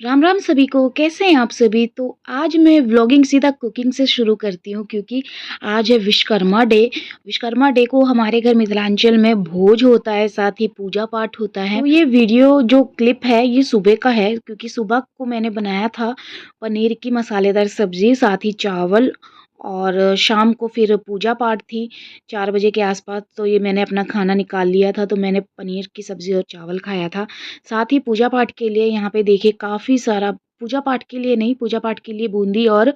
राम राम सभी को, कैसे हैं आप सभी। तो आज मैं व्लॉगिंग सीधा कुकिंग से शुरू करती हूँ क्योंकि आज है विश्वकर्मा डे। विश्वकर्मा डे को हमारे घर मिथिलांचल में भोज होता है, साथ ही पूजा पाठ होता है। तो ये वीडियो जो क्लिप है ये सुबह का है क्योंकि सुबह को मैंने बनाया था पनीर की मसालेदार सब्जी, साथ ही चावल, और शाम को फिर पूजा पाठ थी 4 बजे के आसपास। तो ये मैंने अपना खाना निकाल लिया था, तो मैंने पनीर की सब्ज़ी और चावल खाया था। साथ ही पूजा पाठ के लिए यहाँ पे देखिए काफ़ी सारा, पूजा पाठ के लिए नहीं, पूजा पाठ के लिए बूंदी और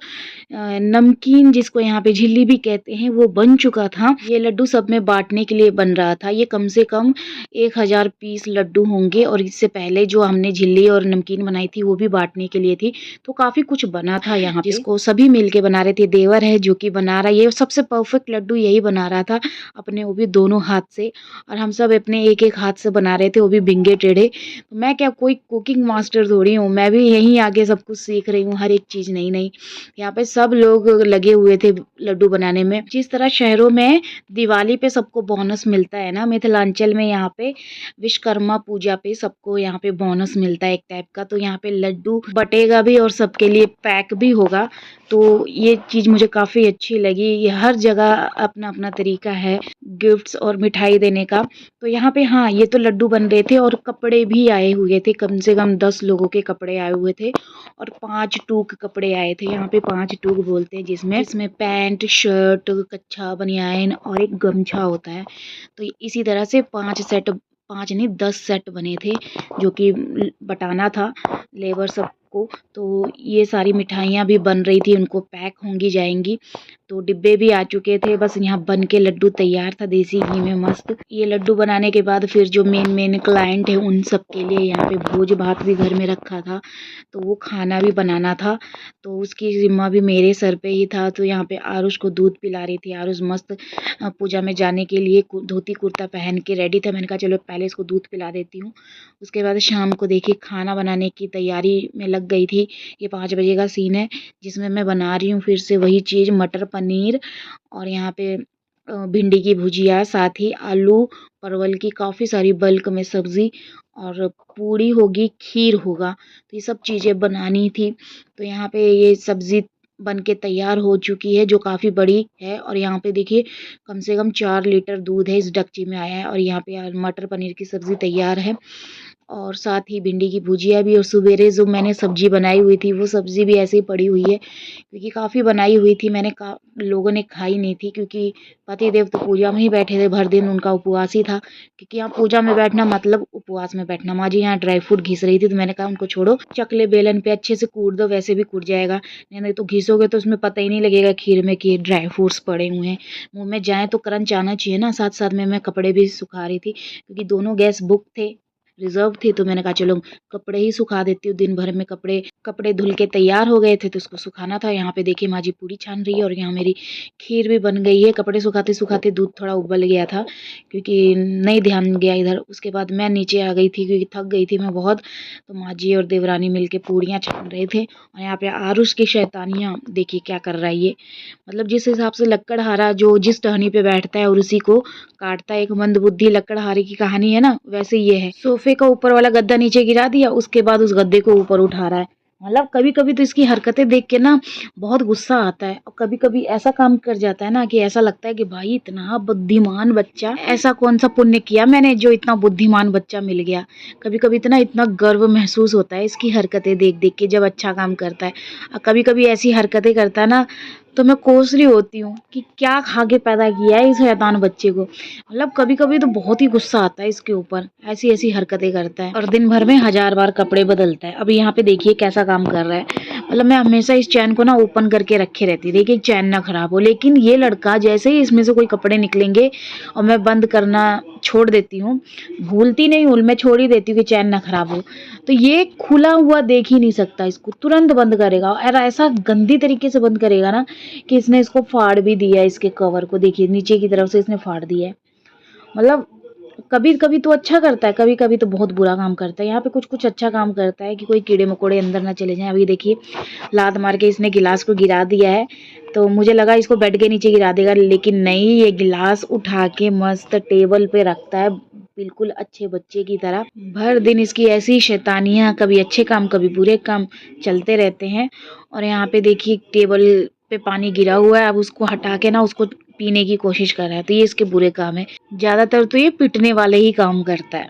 नमकीन, जिसको यहाँ पे झिल्ली भी कहते हैं, वो बन चुका था। ये लड्डू सब में बांटने के लिए बन रहा था। ये कम से कम 1000 पीस लड्डू होंगे, और इससे पहले जो हमने झिल्ली और नमकीन बनाई थी वो भी बांटने के लिए थी। तो काफ़ी कुछ बना था यहाँ पे, जिसको सभी मिलके बना रहे थे। देवर है जो कि बना रहा है, ये सबसे परफेक्ट लड्डू यही बना रहा था अपने, वो भी दोनों हाथ से, और हम सब अपने एक एक हाथ से बना रहे थे, वो भी बिंगे टेढ़े। तो मैं क्या कोई कुकिंग मास्टर थोड़ी हूँ, मैं भी यहीं आके सब कुछ सीख रही हूँ, हर एक चीज़ नई नई। यहाँ पे सब लोग लगे हुए थे लड्डू बनाने में। जिस तरह शहरों में दिवाली पे सबको बोनस मिलता है ना, मिथिलांचल में यहाँ पे विश्वकर्मा पूजा पे सबको यहाँ पे बोनस मिलता है एक टाइप का। तो यहाँ पे लड्डू बटेगा भी और सबके लिए पैक भी होगा। तो ये चीज़ मुझे काफ़ी अच्छी लगी। ये हर जगह अपना अपना तरीका है गिफ्ट्स और मिठाई देने का। तो यहाँ पे हाँ, ये तो लड्डू बन रहे थे और कपड़े भी आए हुए थे, कम से कम 10 लोगों के कपड़े आए हुए थे, और 5 टूक कपड़े आए थे। यहाँ पे 5 टूक बोलते हैं, जिसमें पैंट, शर्ट, कच्छा, बनियान और एक गमछा होता है। तो इसी तरह से 5 सेट, 5 नहीं 10 सेट बने थे, जो कि बटाना था लेबर सबको। तो ये सारी मिठाइयाँ भी बन रही थी, उनको पैक होंगी जाएंगी। तो डिब्बे भी आ चुके थे, बस यहाँ बन के लड्डू तैयार था देसी घी में मस्त। ये लड्डू बनाने के बाद फिर जो मेन मेन क्लाइंट है उन सब के लिए यहाँ पे भोज भात भी घर में रखा था, तो वो खाना भी बनाना था। तो उसकी जिम्मा भी मेरे सर पे ही था। तो यहाँ पे आरुष को दूध पिला रही थी। आरुष मस्त पूजा में जाने के लिए धोती कुर्ता पहन के रेडी था। मैंने कहा चलो पहले इसको दूध पिला देती हूँ। उसके बाद शाम को देखिए खाना बनाने की तैयारी में लग गई थी। ये 5 बजे का सीन है जिसमें मैं बना रही हूँ फिर से वही चीज़, मटर पनीर, और यहाँ पे भिंडी की भुजिया, साथ ही आलू परवल की काफ़ी सारी बल्क में सब्ज़ी, और पूड़ी होगी, खीर होगा। तो ये सब चीज़ें बनानी थी। तो यहाँ पे ये सब्ज़ी बन के तैयार हो चुकी है, जो काफ़ी बड़ी है। और यहाँ पे देखिए कम से कम 4 लीटर दूध है इस डेगची में आया है। और यहाँ पे मटर पनीर की सब्ज़ी तैयार है, और साथ ही भिंडी की भुजिया भी। और सवेरे जो मैंने सब्ज़ी बनाई हुई थी वो सब्ज़ी भी ऐसे ही पड़ी हुई है, क्योंकि काफ़ी बनाई हुई थी मैंने, लोगों ने खाई नहीं थी, क्योंकि पतिदेव तो पूजा में ही बैठे थे, भर दिन उनका उपवास ही था। क्योंकि यहाँ पूजा में बैठना मतलब उपवास में बैठना। माँ जी यहाँ ड्राई फ्रूट घिस रही थी, तो मैंने कहा उनको छोड़ो, चकले बेलन पे अच्छे से कूट दो, वैसे भी कूट जाएगा, नहीं तो घिसोगे तो उसमें पता ही नहीं लगेगा खीर में कि ड्राई फ्रूट्स पड़े हुए हैं। मुँह में जाए तो क्रंच आना चाहिए ना। साथ साथ में मैं कपड़े भी सुखा रही थी, क्योंकि दोनों गैस बुक थे, रिजर्व थी। तो मैंने कहा चलो कपड़े ही सुखा देती हूँ। दिन भर में कपड़े कपड़े धुल के तैयार हो गए थे, तो उसको सुखाना था। यहाँ पे देखिए माँ जी पूरी छान रही है, और यहाँ मेरी खीर भी बन गई है। कपड़े सुखाते सुखाते दूध थोड़ा उबल गया था, क्योंकि नहीं ध्यान गया इधर। उसके बाद मैं नीचे आ गई थी क्योंकि थक गई थी मैं बहुत। तो माँ जी और देवरानी मिलके पूड़ियाँ छान रहे थे। और यहाँ पे आरुष की शैतानियाँ देखिए क्या कर रहा है ये। मतलब जिस हिसाब से लक्कड़हारा जो जिस टहनी पे बैठता है और उसी को काटता है, एक मंदबुद्धि लक्कड़हारे की कहानी है ना, वैसे ये है। सोफे का ऊपर वाला गद्दा नीचे गिरा दिया, उसके बाद उस गद्दे को ऊपर उठा रहा है। मतलब कभी कभी तो इसकी हरकतें देख के ना बहुत गुस्सा आता है, और कभी कभी ऐसा काम कर जाता है ना कि ऐसा लगता है कि भाई इतना बुद्धिमान बच्चा, ऐसा कौन सा पुण्य किया मैंने जो इतना बुद्धिमान बच्चा मिल गया। कभी कभी इतना गर्व महसूस होता है इसकी हरकतें देख देख के, जब अच्छा काम करता है। और कभी कभी ऐसी हरकतें करता है ना, तो मैं कोस रही होती हूँ कि क्या खा के पैदा किया है इस शैतान बच्चे को। मतलब कभी कभी तो बहुत ही गुस्सा आता है इसके ऊपर, ऐसी ऐसी हरकतें करता है, और दिन भर में 1000 बार कपड़े बदलता है। अब यहाँ पे देखिए कैसा काम कर रहा है। मतलब मैं हमेशा इस चैन को ना ओपन करके रखे रहती थी कि चैन ना खराब हो, लेकिन ये लड़का जैसे ही इसमें से कोई कपड़े निकलेंगे और मैं बंद करना छोड़ देती हूँ, भूलती नहीं हूँ, मैं छोड़ ही देती हूँ कि चैन ना खराब हो, तो ये खुला हुआ देख ही नहीं सकता, इसको तुरंत बंद करेगा। और ऐसा गंदी तरीके से बंद करेगा ना कि इसने इसको फाड़ भी दिया, इसके कवर को देखिए नीचे की तरफ से इसने फाड़ दिया है। मतलब कभी कभी तो अच्छा करता है, कभी कभी तो बहुत बुरा काम करता है। यहाँ पे कुछ कुछ अच्छा काम करता है कि कोई कीड़े मकोड़े अंदर ना चले जाएं। अभी देखिए लात मार के इसने गिलास को गिरा दिया है, तो मुझे लगा इसको बेड के नीचे गिरा देगा, लेकिन नहीं, ये गिलास उठा के मस्त टेबल पे रखता है बिल्कुल अच्छे बच्चे की तरह। भर दिन इसकी ऐसी शैतानियाँ, कभी अच्छे काम कभी बुरे काम चलते रहते हैं। और यहाँ पे देखिए टेबल पे पानी गिरा हुआ है, अब उसको हटा के ना उसको पीने की कोशिश कर रहा है, तो ये इसके बुरे काम है। ज़्यादातर तो ये पिटने वाले ही काम करता है।